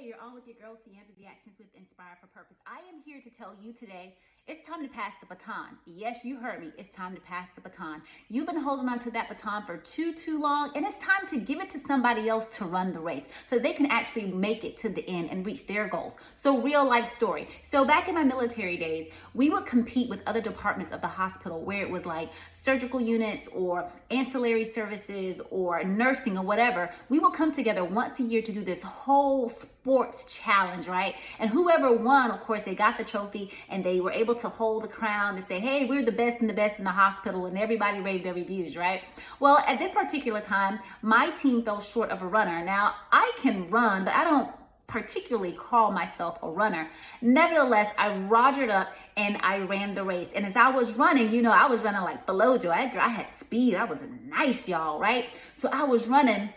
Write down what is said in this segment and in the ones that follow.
you're on with your girl, Sienna, the Actions with Inspire for Purpose. I am here to tell you today, it's time to pass the baton. Yes, you heard me. It's time to pass the baton. You've been holding on to that baton for too long, and it's time to give it to somebody else to run the race so they can actually make it to the end and reach their goals. So real life story. So back in my military days, we would compete with other departments of the hospital where it was like surgical units or ancillary services or nursing or whatever. We will come together once a year to do this whole sports challenge, right? And whoever won, of course, they got the trophy and they were able to hold the crown and say, hey, we're the best in the hospital, and everybody raved their reviews, right? Well, at this particular time, my team fell short of a runner. Now, I can run, but I don't particularly call myself a runner. Nevertheless, I rogered up and I ran the race. And as I was running, I was running like below Joe. I had speed. I was nice, y'all, right? So I was running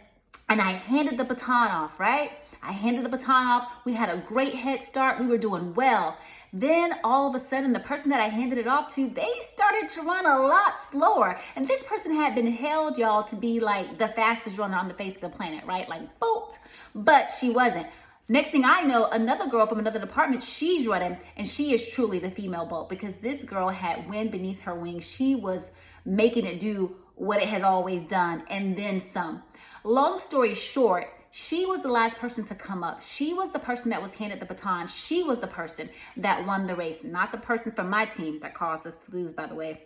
and I handed the baton off, right? I handed the baton off. We had a great head start. We were doing well. Then all of a sudden, the person that I handed it off to, they started to run a lot slower. And this person had been held, y'all, to be like the fastest runner on the face of the planet, right? Like Bolt, but she wasn't. Next thing I know, another girl from another department, she's running, and she is truly the female Bolt because this girl had wind beneath her wings. She was making it do what it has always done and then some. Long story short, she was the last person to come up. She was the person that was handed the baton. She was the person that won the race, not the person from my team that caused us to lose, by the way.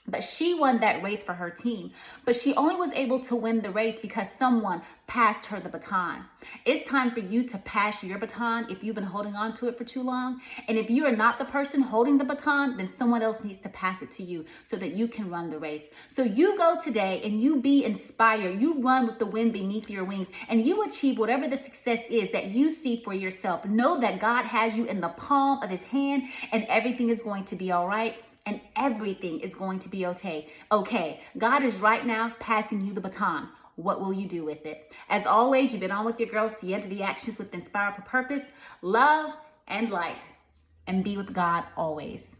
But she won that race for her team. But she only was able to win the race because someone passed her the baton. It's time for you to pass your baton if you've been holding on to it for too long. And if you are not the person holding the baton, then someone else needs to pass it to you so that you can run the race. So you go today and you be inspired. You run with the wind beneath your wings and you achieve whatever the success is that you see for yourself. Know that God has you in the palm of his hand and everything is going to be all right. And everything is going to be okay. God is right now passing you the baton. What will you do with it? As always, you've been on with your girl, Sienna, the Actions with Inspire for Purpose. Love and light. And be with God always.